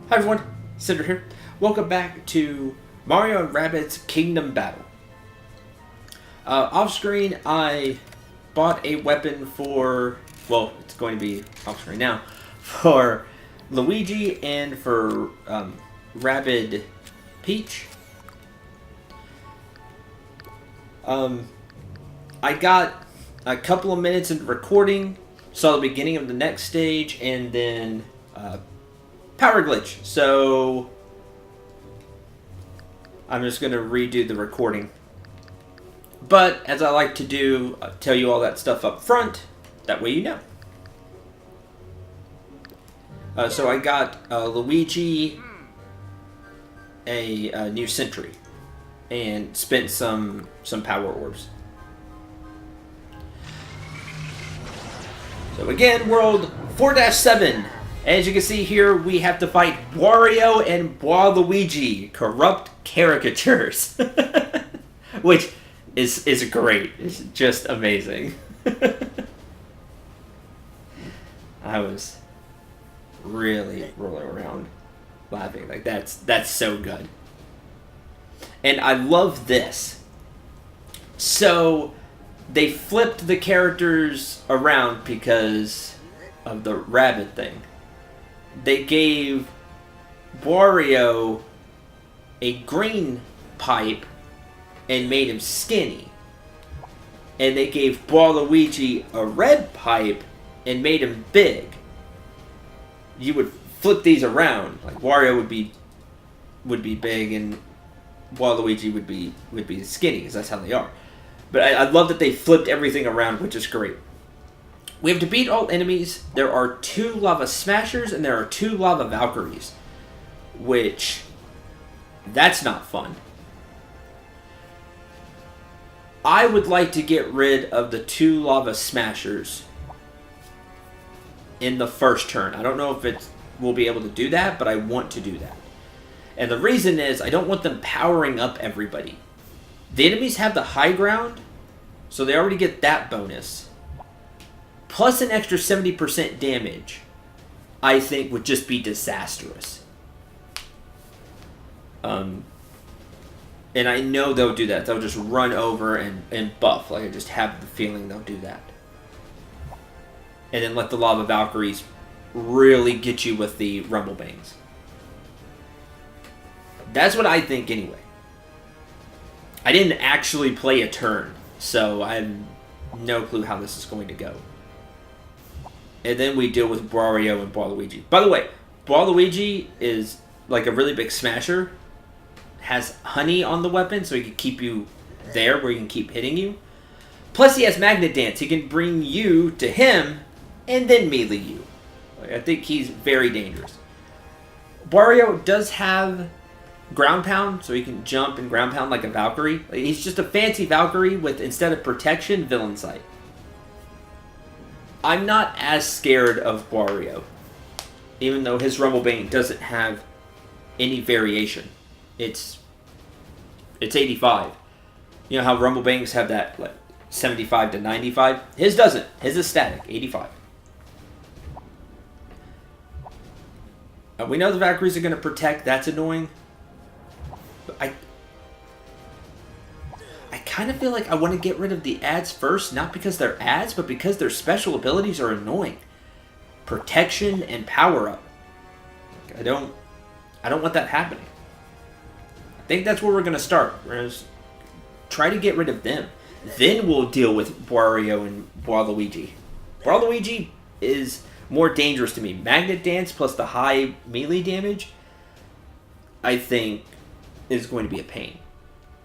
Hi everyone, Cendril here. Welcome back to Mario and Rabbids Kingdom Battle. Off screen, I bought a weapon for, well, it's going to be off screen now, for Luigi and for Rabbid Peach. I got a couple of minutes into recording, saw the beginning of the next stage, and then power glitch. So I'm just going to redo the recording. But as I like to do, I'll tell you all that stuff up front. That way you know. So I got Luigi a new Sentry and spent some power orbs. So again, world 4-7. As you can see here, we have to fight Wario and Waluigi, corrupt caricatures. Which is great. It's just amazing. I was really rolling around laughing. Like, that's so good. And I love this. So they flipped the characters around because of the rabbit thing. They gave Wario a green pipe and made him skinny. And they gave Waluigi a red pipe and made him big. You would flip these around. Like, Wario would be big and Waluigi would be skinny, because that's how they are. But I love that they flipped everything around, which is great. We have to beat all enemies. There are 2 Lava Smashers and there are 2 Lava Valkyries. Which, that's not fun. I would like to get rid of the 2 Lava Smashers in the first turn. I don't know if we'll be able to do that, but I want to do that. And the reason is, I don't want them powering up everybody. The enemies have the high ground, so they already get that bonus. Plus an extra 70% damage, I think would just be disastrous. And I know they'll do that. They'll just run over and buff. Like, I just have the feeling they'll do that. And then let the Lava Valkyries really get you with the Rumble Bangs. That's what I think anyway. I didn't actually play a turn, so I have no clue how this is going to go. And then we deal with Wario and Waluigi. By the way, Waluigi is like a really big smasher. Has honey on the weapon, so he can keep you there where he can keep hitting you. Plus he has Magnet Dance. He can bring you to him and then melee you. I think he's very dangerous. Wario does have ground pound, so he can jump and ground pound like a Valkyrie. He's just a fancy Valkyrie with, instead of protection, villain sight. I'm not as scared of Wario, even though his Rumble Bane doesn't have any variation. It's 85. You know how Rumble Bangs have that, like, 75 to 95? His doesn't. His is static, 85. We know the Valkyries are going to protect. That's annoying. But I kind of feel like I want to get rid of the ads first, not because they're ads, but because their special abilities are annoying. Protection and power up. I don't want that happening. I think that's where we're going to start. We're going to try to get rid of them. Then we'll deal with Wario and Waluigi. Waluigi is more dangerous to me. Magnet Dance plus the high melee damage, I think, is going to be a pain.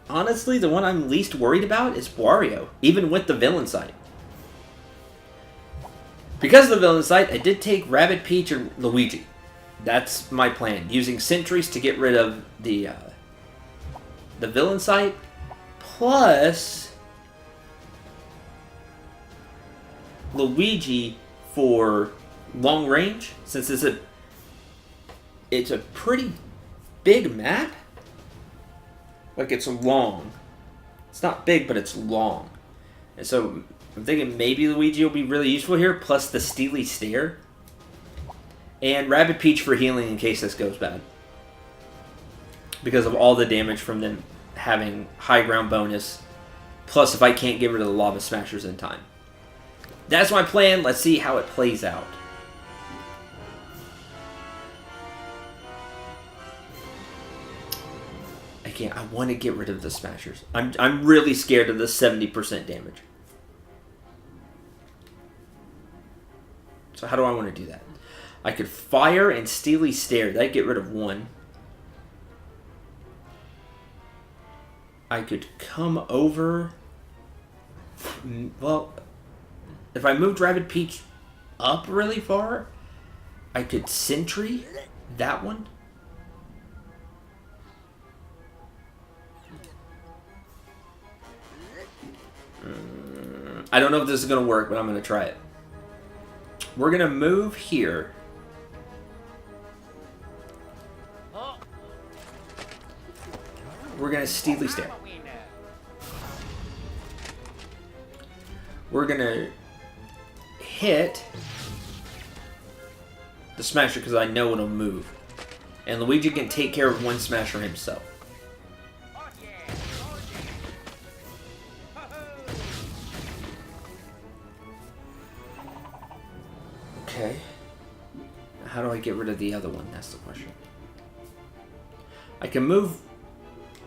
Honestly, the one I'm least worried about is Wario, even with the villain sight. Because of the villain sight, I did take Rabbid Peach and Luigi. That's my plan. Using sentries to get rid of the villain sight, plus Luigi for long range, since it's a pretty big map. Like, it's long. It's not big, but it's long. And so I'm thinking maybe Luigi will be really useful here, plus the Steely Stare. And Rabbid Peach for healing in case this goes bad. Because of all the damage from them having high ground bonus. Plus if I can't get rid of the Lava Smashers in time. That's my plan. Let's see how it plays out. Again, I want to get rid of the Smashers. I'm really scared of the 70% damage. So how do I want to do that? I could Fire and Steely Stare. That'd get rid of one. I could come over. Well, if I moved Rabbid Peach up really far, I could Sentry that one. I don't know if this is going to work, but I'm going to try it. We're going to move here. We're going to Steely Stare. We're going to hit the Smasher because I know it'll move. And Luigi can take care of one Smasher himself. Okay. How do I get rid of the other one? That's the question. I can move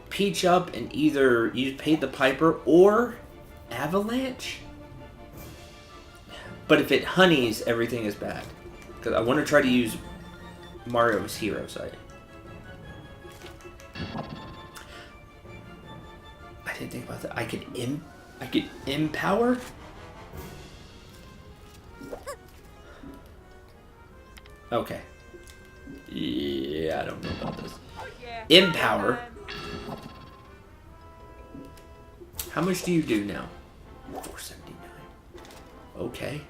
Peach up and either use Pay the Piper or Avalanche. But if it honeys, everything is bad. Because I want to try to use Mario's hero side. I didn't think about that. I could empower. Okay. Yeah, I don't know about this. Empower. How much do you do now? 479. Okay.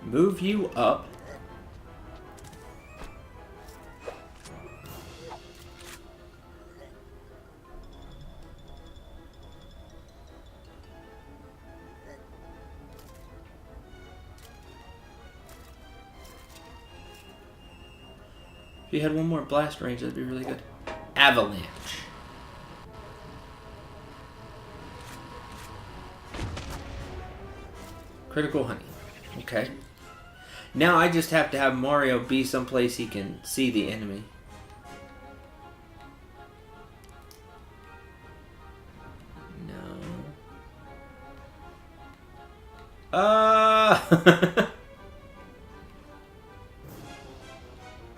Move you up. If you had one more blast range, that'd be really good. Avalanche. Critical honey. Okay. Now I just have to have Mario be someplace he can see the enemy. No.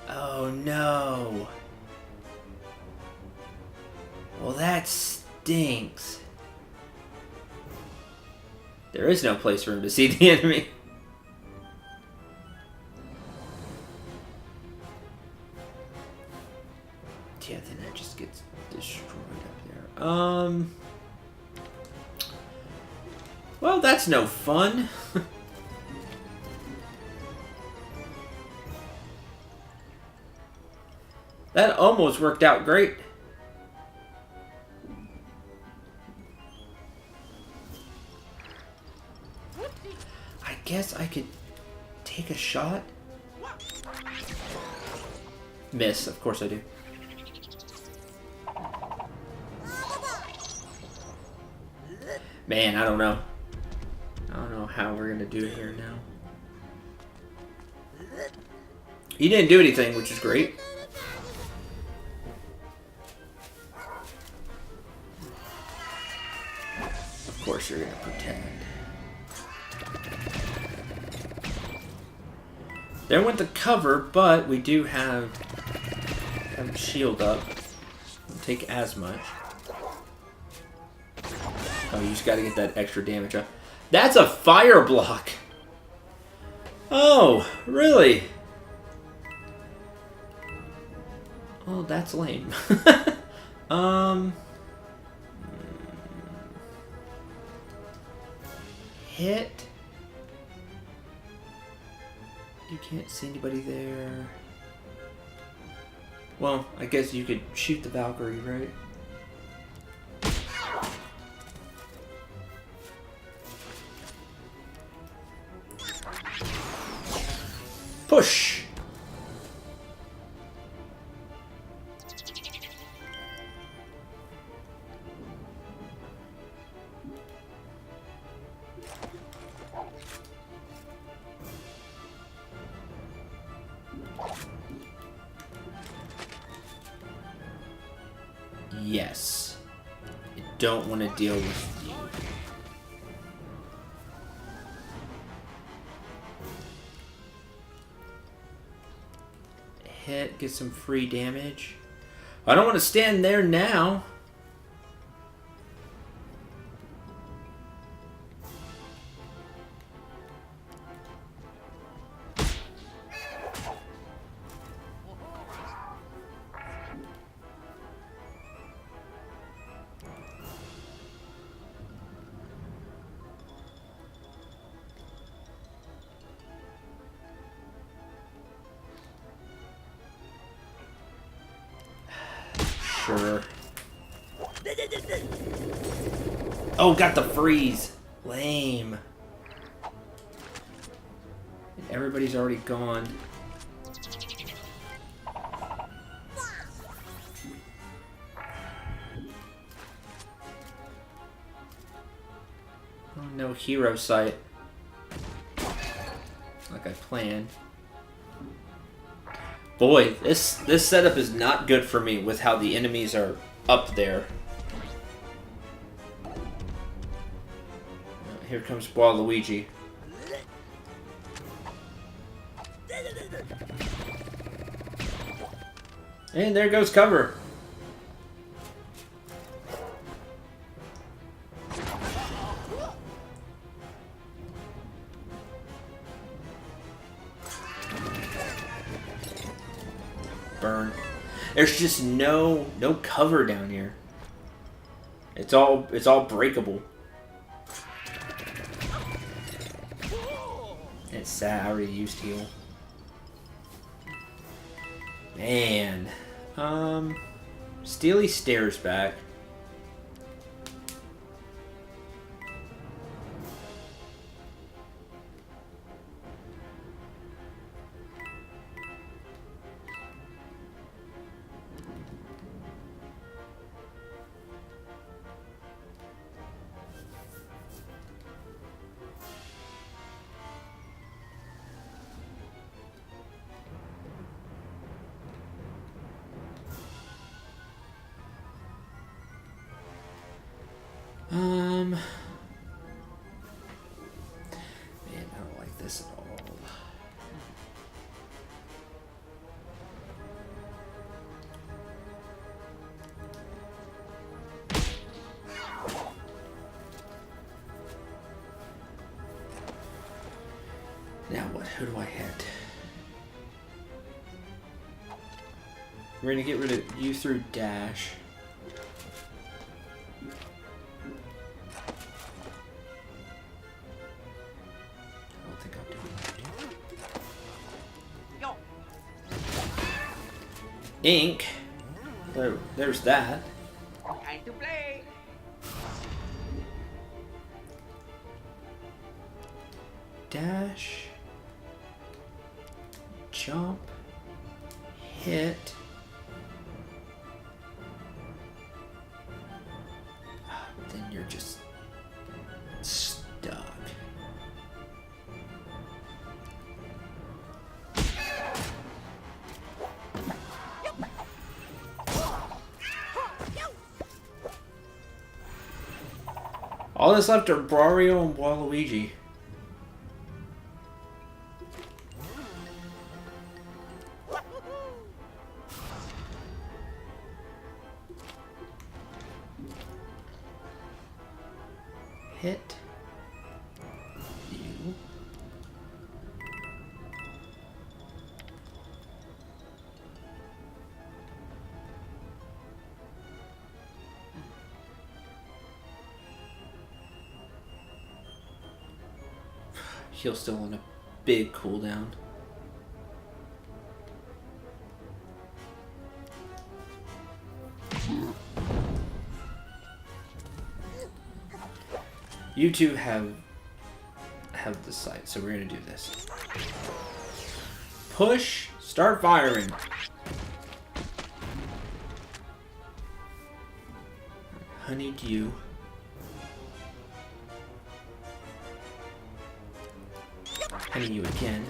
Oh no. Well, that stinks. There is no place for him to see the enemy. Yeah, then that just gets destroyed up there. Well, that's no fun. That almost worked out great. I guess I could take a shot. Miss, of course I do. Man, I don't know. I don't know how we're gonna do it here now. He didn't do anything, which is great. Of course you're gonna pretend. There went the cover, but we do have a shield up. Don't take as much. Oh, you just gotta get that extra damage up. That's a fire block! Oh, really? Oh, that's lame. Hit. You can't see anybody there. Well, I guess you could shoot the Valkyrie, right? Push! Yes. I don't want to deal with you. Hit, get some free damage. I don't want to stand there now. Sure. Oh, got the freeze. Lame. And everybody's already gone. Oh, no hero sight. Like I planned. Boy, this setup is not good for me with how the enemies are up there. Here comes Waluigi. And there goes cover. Burn. There's just no cover down here. It's all breakable. It's sad. I already used heal. Man. Steely stares back. Man, I don't like this at all. Now what? Who do I hit? We're gonna get rid of you through dash. Ink. There's that. Time to play. Dash. Jump. Hit. Then you're just stuck. All that's left are Mario and Waluigi. Hit you. He'll still on a big cooldown. You two have the sight, so we're gonna do this. push. Start firing. Honeydew. Honeydew again.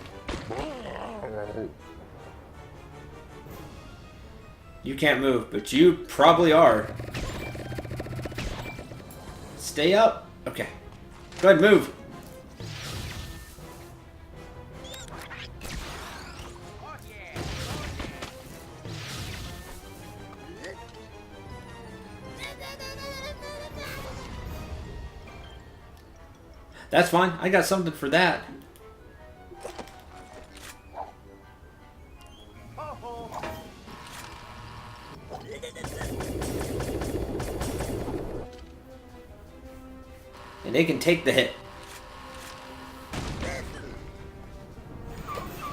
You can't move, but you probably are. Stay up. Okay. Go ahead, move. That's fine. I got something for that. And they can take the hit.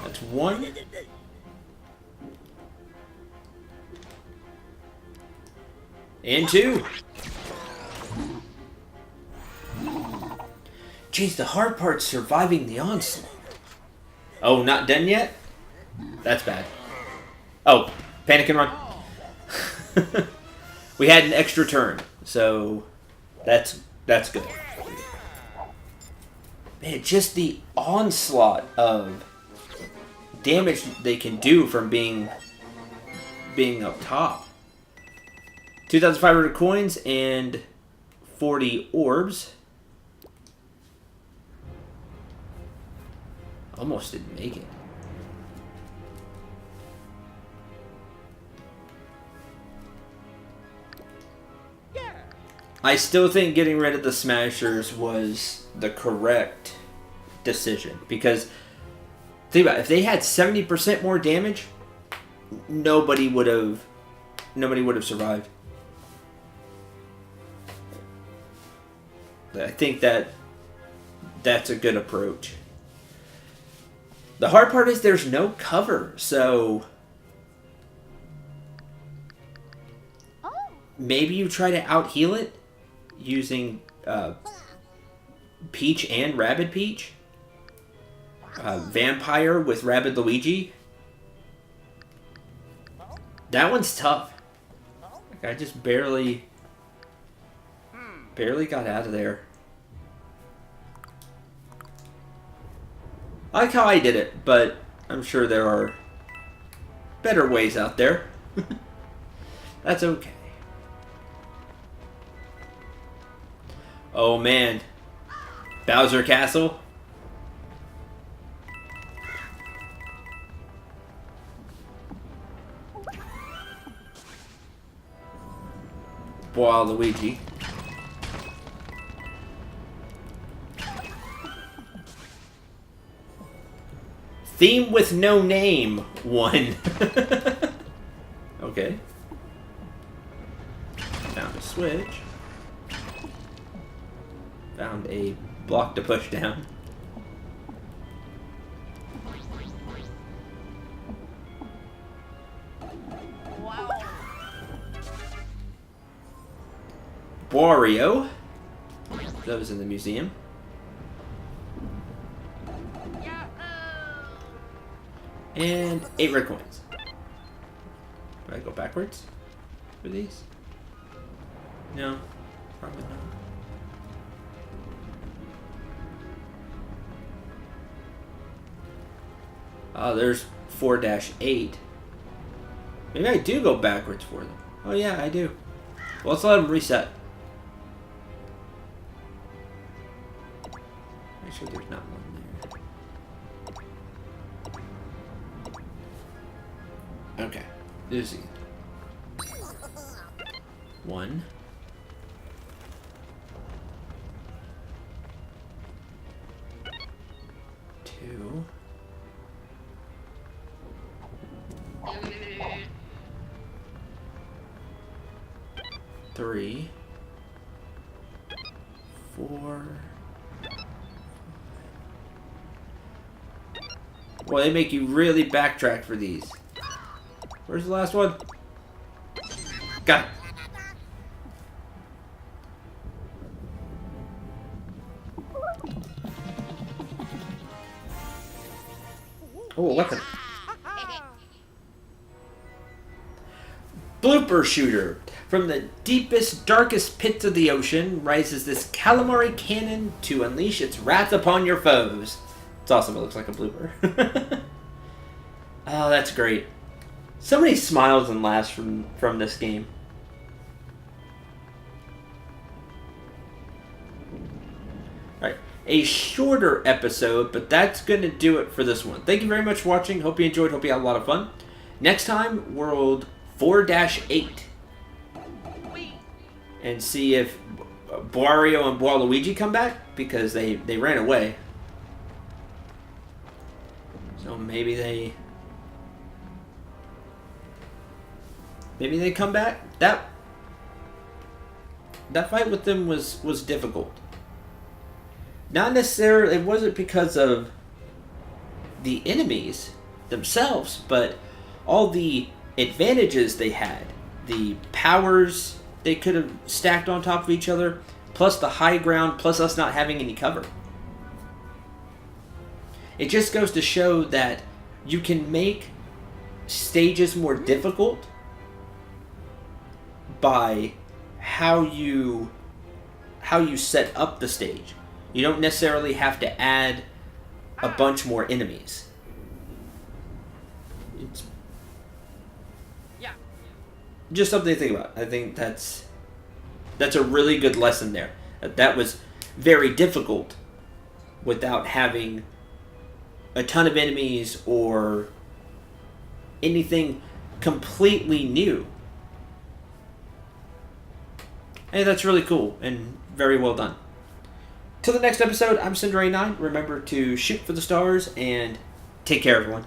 That's one. And two. Jeez, the hard part's surviving the onslaught. Oh, not done yet? That's bad. Oh, panic and run. We had an extra turn, so that's good. Man, just the onslaught of damage they can do from being up top. 2,500 coins and 40 orbs. Almost didn't make it. I still think getting rid of the Smashers was the correct decision, because think about it, if they had 70% more damage, nobody would have survived. I think that's a good approach. The hard part is there's no cover, so maybe you try to out-heal it using Peach and Rabbid Peach. Vampire with Rabbid Luigi. That one's tough. Like, I just barely got out of there. I like how I did it, but I'm sure there are better ways out there. That's okay. Oh man. Bowser Castle. Waluigi. Theme with no name. One. Okay. Found a switch. Found a block to push down. Wario. That was in the museum. And 8 red coins. Do I go backwards for these? No, probably not. Oh, there's 4-8. Maybe I do go backwards for them. Oh yeah, I do. Well, let's let them reset. Make sure there's not one there. Okay, Uzi. 1. 2. 3. 4. Well, they make you really backtrack for these. Where's the last one? Got it. Oh, a weapon. Blooper shooter. From the deepest, darkest pits of the ocean rises this calamari cannon to unleash its wrath upon your foes. It's awesome. It looks like a blooper. Oh, that's great. So many smiles and laughs from this game. Alright, a shorter episode, but that's going to do it for this one. Thank you very much for watching. Hope you enjoyed. Hope you had a lot of fun. Next time, World 4-8. And see if Wario and Waluigi come back, because they ran away. So maybe they come back. That fight with them was difficult. Not necessarily, it wasn't because of the enemies themselves, but all the advantages they had, the powers they could have stacked on top of each other, plus the high ground, plus us not having any cover. It just goes to show that you can make stages more difficult by how you set up the stage. You don't necessarily have to add a bunch more enemies. It's just something to think about. I think that's a really good lesson there. That was very difficult without having a ton of enemies or anything completely new. And that's really cool and very well done. Till the next episode, I'm Cendril9. Remember to shoot for the stars and take care, everyone.